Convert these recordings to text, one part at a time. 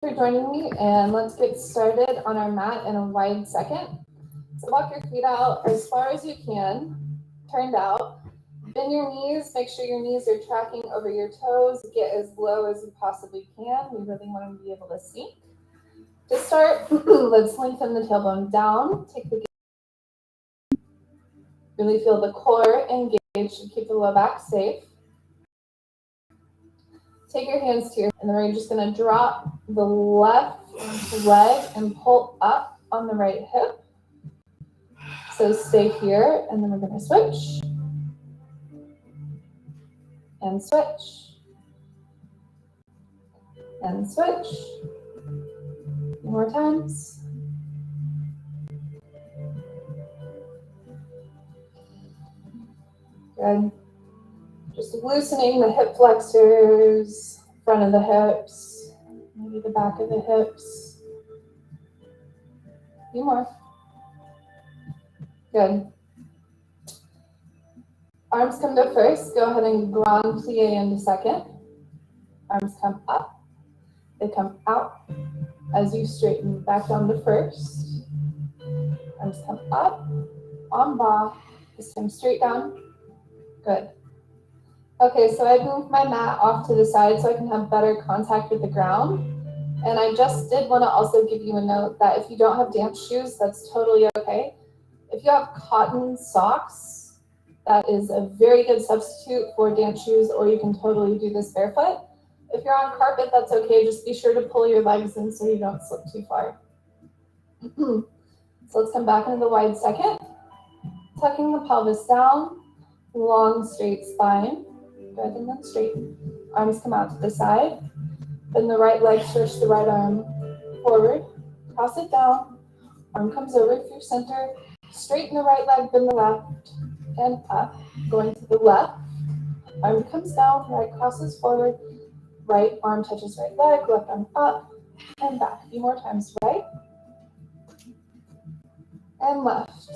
For joining me, and let's get started on our mat in a wide second. So walk your feet out as far as you can, turned out. Bend your knees, make sure your knees are tracking over your toes. Get as low as you possibly can. We really want to be able to sink. To start, let's lengthen the tailbone down. Take the really feel the core engaged and keep the low back safe. Take your hands to your, and then we're just going to drop the left leg and pull up on the right hip. So stay here, and then we're going to switch and switch and switch. More times. Good. Just loosening the hip flexors, front of the hips, maybe the back of the hips. A few more. Good. Arms come to first. Go ahead and grand plie into second. Arms come up. They come out as you straighten back down to first. Arms come up, en bas. This time straight down. Good. Okay, so I moved my mat off to the side so I can have better contact with the ground. And I just did want to also give you a note that if you don't have dance shoes, that's totally okay. If you have cotton socks, that is a very good substitute for dance shoes, or you can totally do this barefoot. If you're on carpet, that's okay. Just be sure to pull your legs in so you don't slip too far. So let's come back into the wide second. Tucking the pelvis down, long straight spine. Good, and then straighten. Arms come out to the side. Bend the right leg, stretch the right arm forward. Cross it down. Arm comes over through center. Straighten the right leg, bend the left, and up. Going to the left. Arm comes down, right crosses forward. Right arm touches right leg, left arm up, and back. A few more times. Right and left.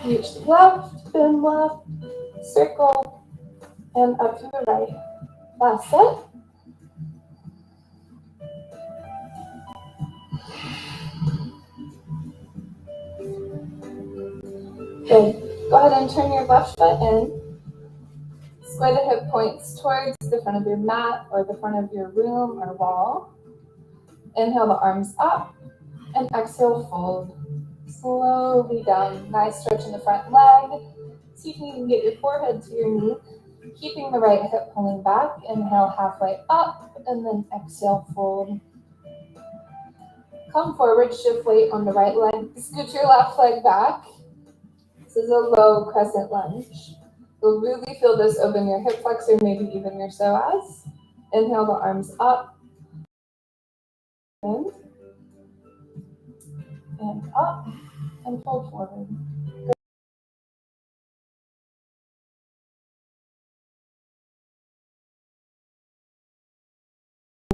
Reach the left, bend left, circle, and up to the right. Last set. Good. Go ahead and turn your left foot in. Square the hip points towards the front of your mat or the front of your room or wall. Inhale the arms up and exhale, fold. Slowly down. Nice stretch in the front leg. See if you can get your forehead to your knee. Keeping the right hip pulling back. Inhale halfway up and then exhale, fold. Come forward, shift weight on the right leg. Scoot your left leg back. This is a low crescent lunge. You'll really feel this open your hip flexor, maybe even your psoas. Inhale the arms up. And up. And fold forward.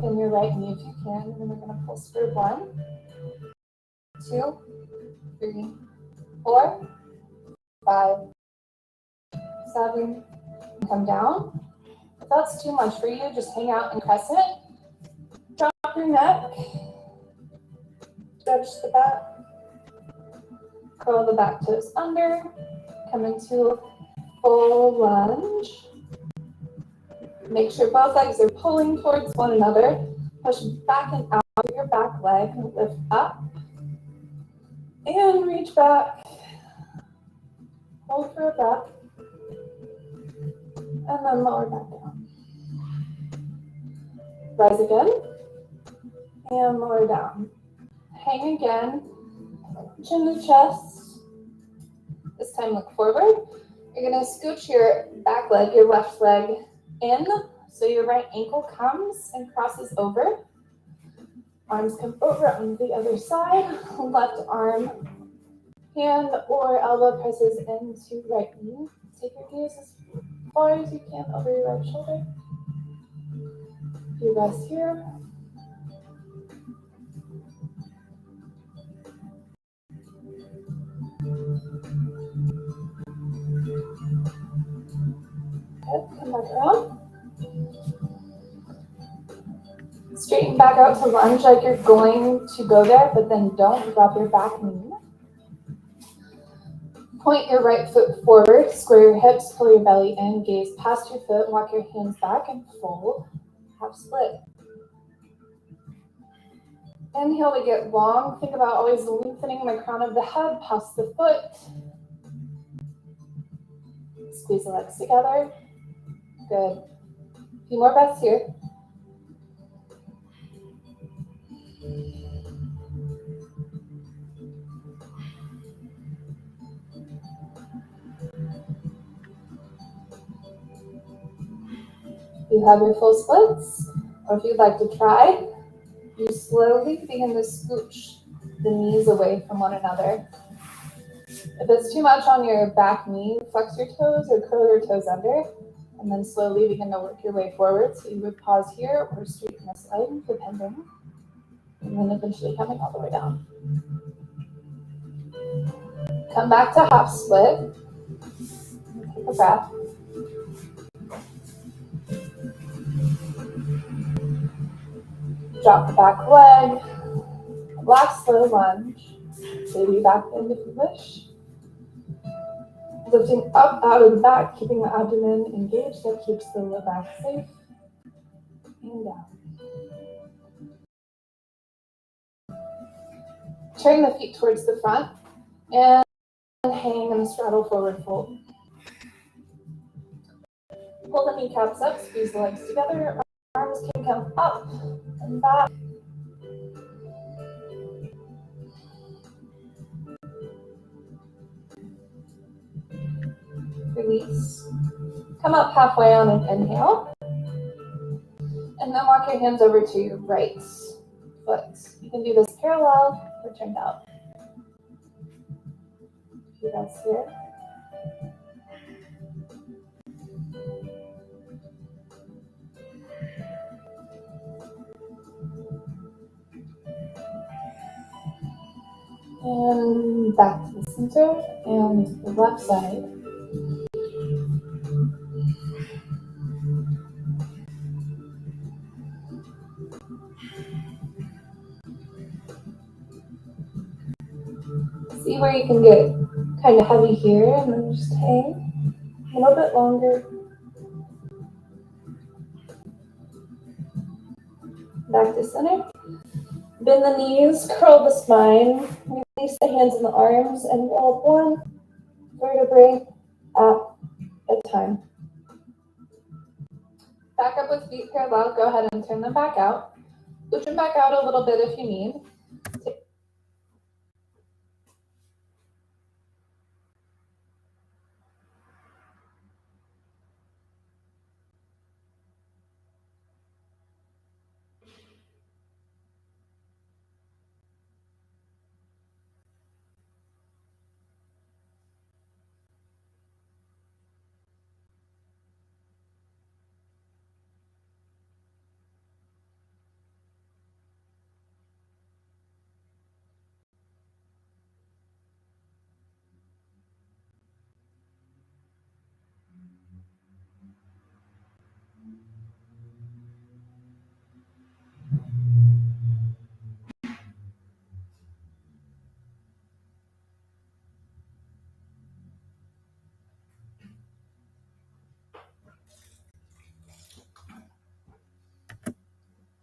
In your right knee if you can. And then we're going to pulse for 1, 2, 3, 4, 5, 7. Come down. If that's too much for you, just hang out and crescent. Drop your neck. Stretch the back. Curl the back toes under. Come into full lunge. Make sure both legs are pulling towards one another. Push back and out of your back leg. Lift up. And reach back. Hold for a breath. And then lower back down. Rise again. And lower down. Hang again. Chin to chest. This time look forward. You're going to scooch your back leg, your left leg in. So your right ankle comes and crosses over. Arms come over on the other side. Left arm, hand or elbow presses into right knee. Take your gaze as far as you can over your right shoulder. You rest here. Good. Come back around. Straighten Swing back out to lunge like you're going to go there, but then don't drop your back knee. Point your right foot forward, square your hips, pull your belly in, gaze past your foot, walk your hands back and fold, half split. Inhale to get long. Think about always lengthening the crown of the head past the foot. Squeeze the legs together. Good. A few more breaths here. If you have your full splits, or if you'd like to try, you slowly begin to scooch the knees away from one another. If it's too much on your back knee, flex your toes or curl your toes under, and then slowly begin to work your way forward. So you would pause here or straighten this leg, depending, and then eventually coming all the way down. Come back to half split. Take a breath. Drop the back leg. Last slow lunge. Baby back bend if you wish. Lifting up out of the back, keeping the abdomen engaged. That keeps the low back safe. And down. Turn the feet towards the front and hang in the straddle forward fold. Pull the kneecaps up, squeeze the legs together. Arms can come up and back. Release. Come up halfway on an inhale. And then walk your hands over to your right foot. You can do this parallel or turned out. A few breaths here. And back to the center and the left side. See where you can get kind of heavy here and then just hang a little bit longer. Back to center. Bend the knees, curl the spine, release the hands and the arms, and roll one vertebrae at a time. Back up with feet parallel. Go ahead and turn them back out. Push them back out a little bit if you need.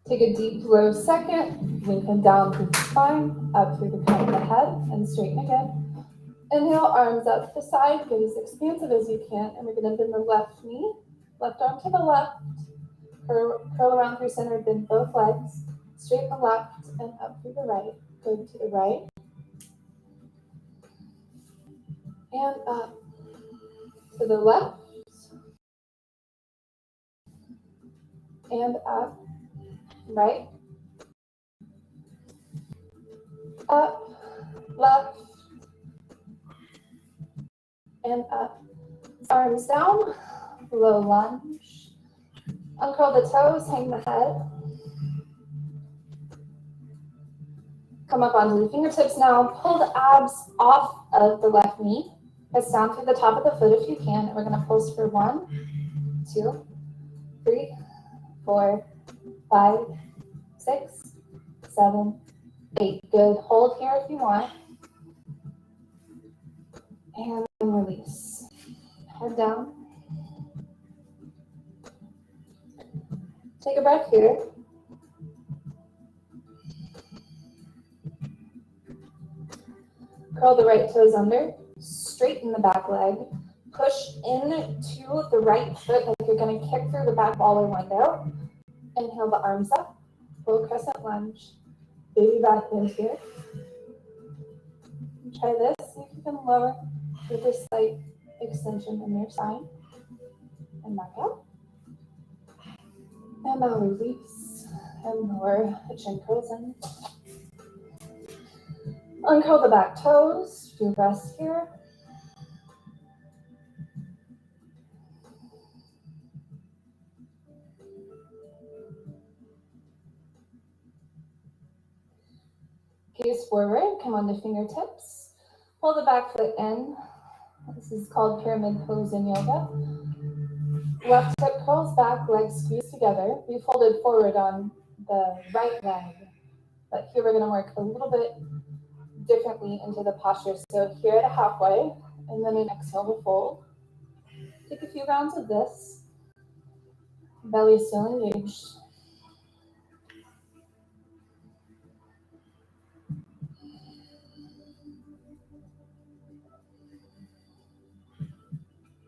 Take a deep, low second, lengthen down through the spine, up through the crown of the head, and straighten again. Inhale, arms up to the side, get as expansive as you can, and we're going to bend the left knee, left arm to the left, curl around through center, bend both legs, straighten the left, and up through the right, go to the right, and up to the left, and up, right, up, left, and up. Arms down, low lunge. Uncurl the toes, hang the head. Come up onto the fingertips now. Pull the abs off of the left knee. Press down through the top of the foot if you can. And we're going to pulse for 1, 2, 3, 4, 5, 6, 7, 8. Good. Hold here if you want. And release. Head down. Take a breath here. Curl the right toes under. Straighten the back leg. Push into the right foot like you're going to kick through the back baller window. Inhale the arms up. Full crescent lunge. Baby back bend here. Try this. See if you can lower with a slight extension in your spine. And back out. And now release. And lower the chin curls in. Uncurl the back toes. Few breaths here. Gaze forward, come on to fingertips. Pull the back foot in. This is called pyramid pose in yoga. Left hip curls back, legs squeeze together. We folded forward on the right leg, but here we're going to work a little bit differently into the posture. So here at a halfway, and then an exhale to fold. Take a few rounds of this. Belly still engaged.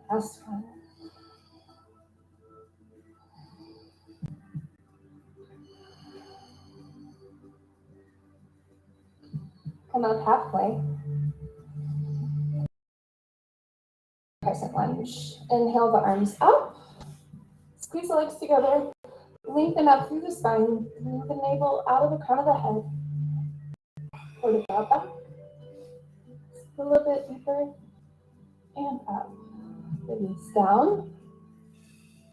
Last one. Come up halfway. Crescent lunge. Inhale the arms up. Squeeze the legs together. Lengthen up through the spine. Move the navel out of the crown of the head. Pull the brow back. A little bit deeper. And up. Release down.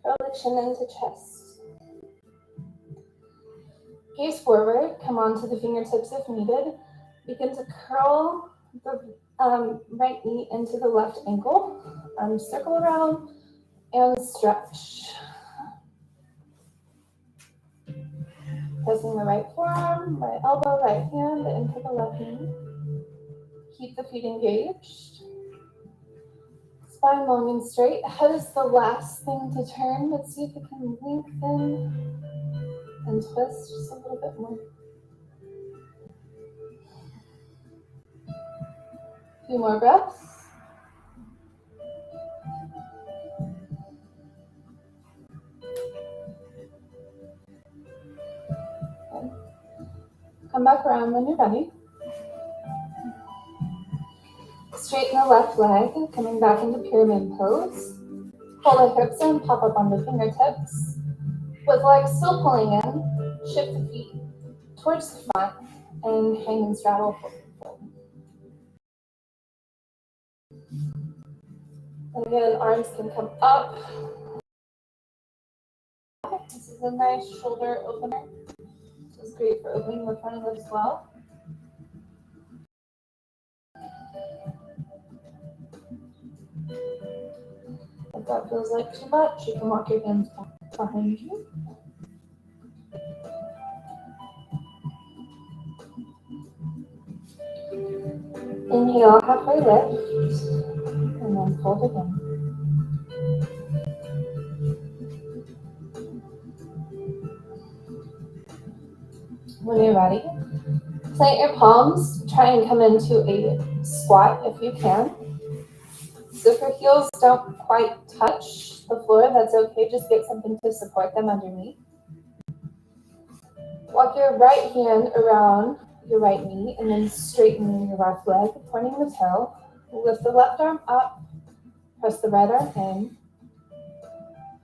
Curl the chin into chest. Gaze forward. Come onto the fingertips if needed. Begin to curl the right knee into the left ankle. Arms circle around and stretch. Pressing the right forearm, right elbow, right hand into the left knee. Keep the feet engaged. Spine long and straight. Head is the last thing to turn. Let's see if it can lengthen and twist just a little bit more. A few more breaths. Okay. Come back around when you're ready. Straighten the left leg, coming back into pyramid pose. Pull the hips in, pop up on the fingertips. With legs still pulling in, shift the feet towards the front and hang and straddle forward. And again, arms can come up. This is a nice shoulder opener. This is great for opening the front of the as well. If that feels like too much, you can walk your hands back behind you. Inhale, halfway lift, and then fold again. When you're ready, plant your palms. Try and come into a squat if you can. So if your heels don't quite touch the floor, that's okay. Just get something to support them underneath. Walk your right hand around your right knee and then straighten your left leg, pointing the toe. Lift the left arm up, press the right arm in.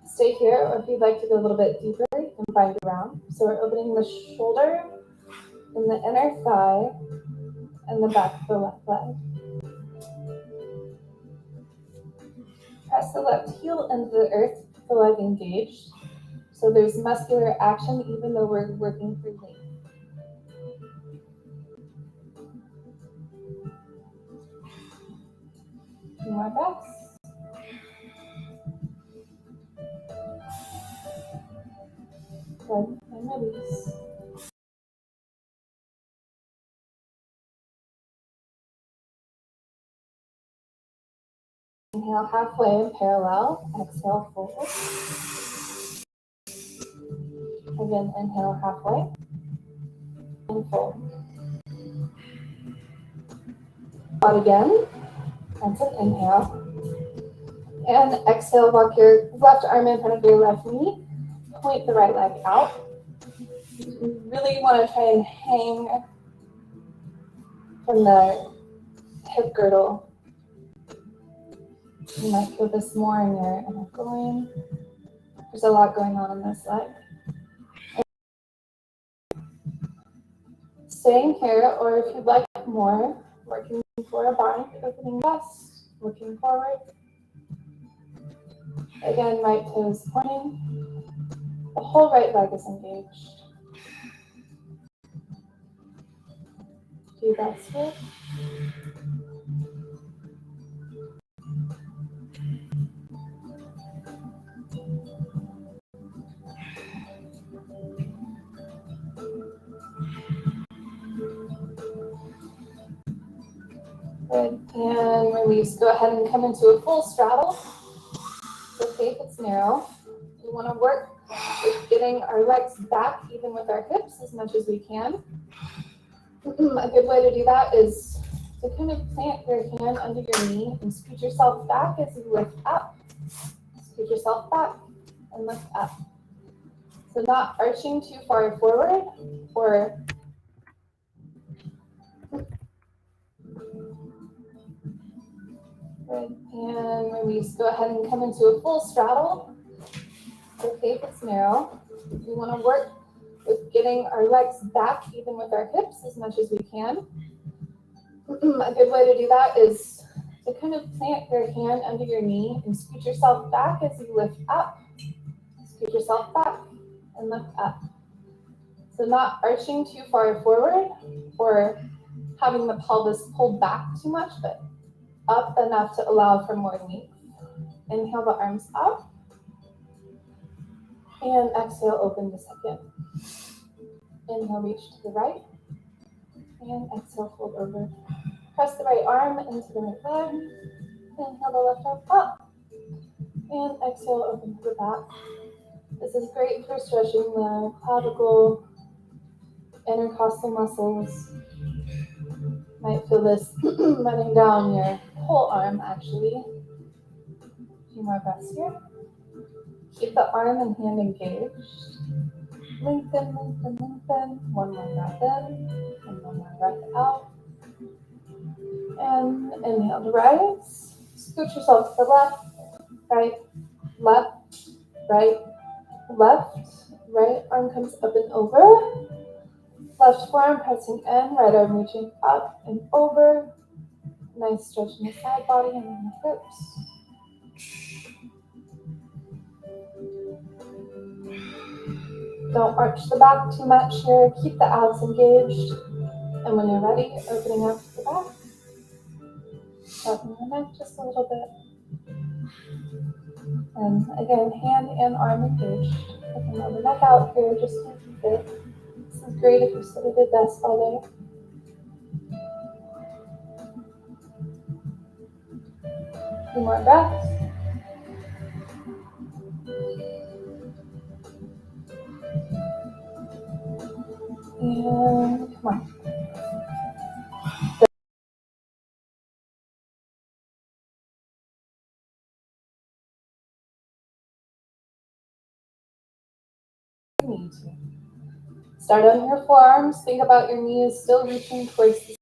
Stay here, or if you'd like to go a little bit deeper, you can find around. So we're opening the shoulder and the inner thigh and the back of the left leg. Press the left heel into the earth, the leg engaged. So there's muscular action even though we're working through length. Few more breaths. Good, and release. Inhale halfway and parallel. Exhale, fold. Again, inhale halfway and fold. Out again. That's an inhale. And exhale, walk your left arm in front of your left knee. Point the right leg out. You really want to try and hang from the hip girdle. You might feel this more in your inner groin. There's a lot going on in this leg. Staying here, or if you'd like more, working for a bind, opening chest, looking forward. Again, right toes pointing. The whole right leg is engaged. Do your best here. Good, and release. Go ahead and come into a full straddle. It's okay if it's narrow. We want to work with getting our legs back even with our hips as much as we can. A good way to do that is to kind of plant your hand under your knee and scoot yourself back as you lift up. Scoot yourself back and lift up. So not arching too far forward or good. And release. Go ahead and come into a full straddle. It's okay if it's narrow. We want to work with getting our legs back even with our hips as much as we can. A good way to do that is to kind of plant your hand under your knee and scoot yourself back as you lift up. Scoot yourself back and lift up. So not arching too far forward or having the pelvis pulled back too much, but up enough to allow for more length. Inhale the arms up. And exhale, open the second. Inhale, reach to the right. And exhale, fold over. Press the right arm into the right leg. Inhale the left arm up. And exhale, open to the back. This is great for stretching the clavicle, intercostal muscles. Might feel this running down your whole arm, actually. A few more breaths here. Keep the arm and hand engaged. Lengthen, lengthen, lengthen. One more breath in and one more breath out. And inhale to rise. Scoot yourself to the left, right, left, right, left. Right arm comes up and over. Left forearm pressing in, right arm reaching up and over. Nice stretch in the side body and in the hips. Don't arch the back too much here. Keep the abs engaged. And when you're ready, opening up the back. Open the neck just a little bit. And again, hand and arm engaged. Open the neck out here just to keep it. This is great if you sit at a desk all day. A few more breaths. And come on. Need to. Start on your forearms. Think about your knees still reaching towards the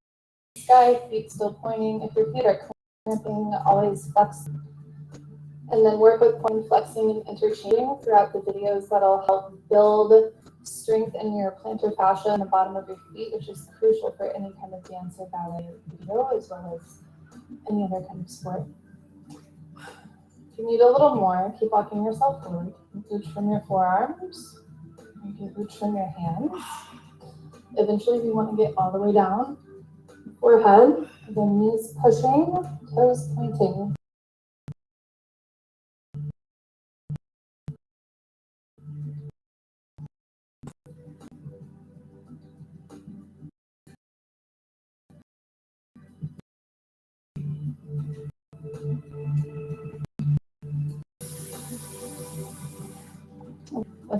sky, feet still pointing. If your feet are clamping, always flex. And then work with point flexing and interchanging throughout the videos. That'll help build strength in your plantar fascia in the bottom of your feet, which is crucial for any kind of dance or ballet video, as well as any other kind of sport. If you need a little more, keep walking yourself forward. Reach from your forearms. You can reach from your hands. Eventually, we want to get all the way down. Forehead, the knees pushing, toes pointing.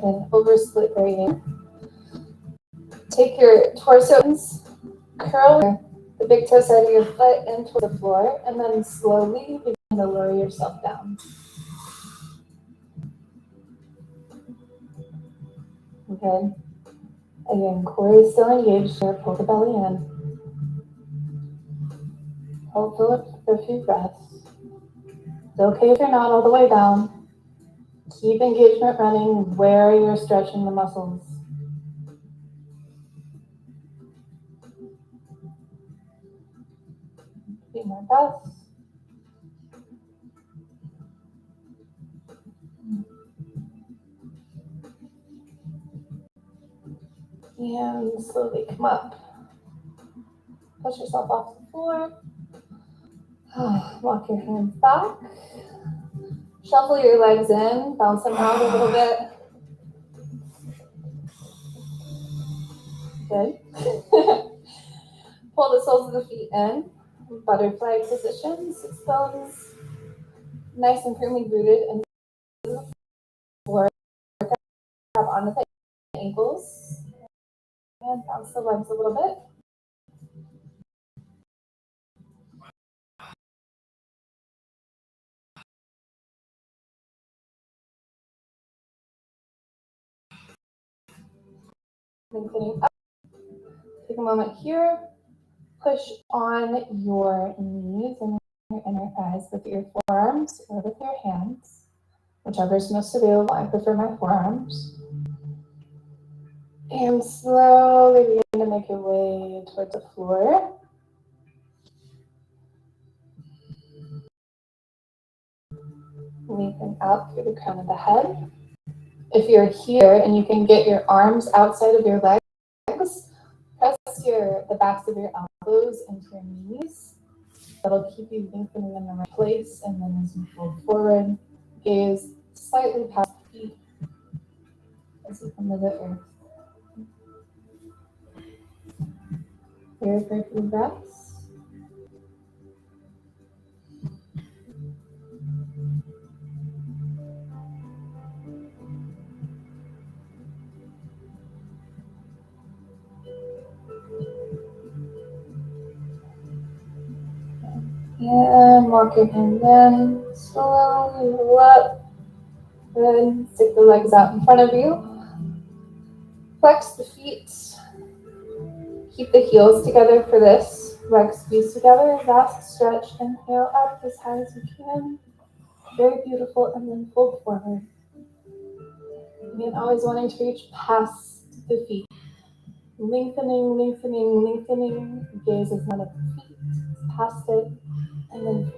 with an over-split variation. Take your torso, curl the big toe side of your foot into the floor, and then slowly begin to lower yourself down. Okay. Again, core is still engaged here. Pull the belly in. Hold for a few breaths. It's okay if you're not all the way down. Keep engagement running where you're stretching the muscles. A few more breaths. And slowly come up. Push yourself off the floor. Walk your hands back. Shuffle your legs in. Bounce them out a little bit. Good. Pull the soles of the feet in. Butterfly position. Sits bones nice and firmly rooted into the floor. Grab onto the ankles. And bounce the legs a little bit. Lengthening up. Take a moment here. Push on your knees and your inner thighs with your forearms or with your hands, whichever is most available. I prefer my forearms. And slowly begin to make your way towards the floor. Lengthen out through the crown of the head. If you're here and you can get your arms outside of your legs, press the backs of your elbows into your knees. That'll keep you lengthening in the right place. And then as you fold forward, gaze slightly past the feet as you come to the earth. Here for a few breaths. And walk your hands in, slowly roll up. Good. Stick the legs out in front of you. Flex the feet. Keep the heels together for this. Legs squeeze together. Vast stretch. Inhale up as high as you can. Very beautiful. And then fold forward. Again, always wanting to reach past the feet. Lengthening, lengthening, lengthening. Gaze is not at the feet. Past it. And then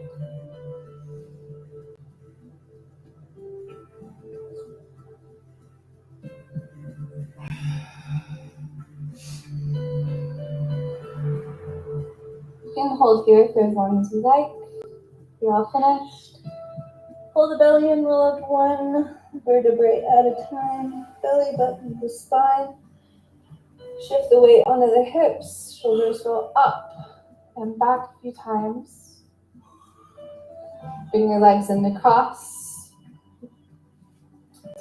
you can hold here for as long as you like. You're all finished. Pull the belly in, roll up one vertebrae at a time. Belly button to the spine. Shift the weight onto the hips. Shoulders go up and back a few times. Bring your legs in the cross.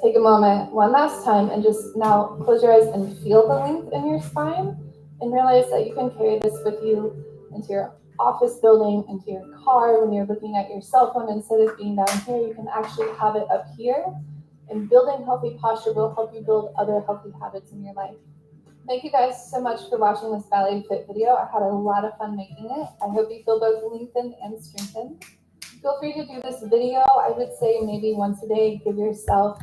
Take a moment one last time and just now close your eyes and feel the length in your spine and realize that you can carry this with you into your office building, into your car. When you're looking at your cell phone, instead of being down here, you can actually have it up here. And building healthy posture will help you build other healthy habits in your life. Thank you guys so much for watching this Ballet Fit video. I had a lot of fun making it. I hope you feel both lengthened and strengthened. Feel free to do this video. I would say maybe once a day. Give yourself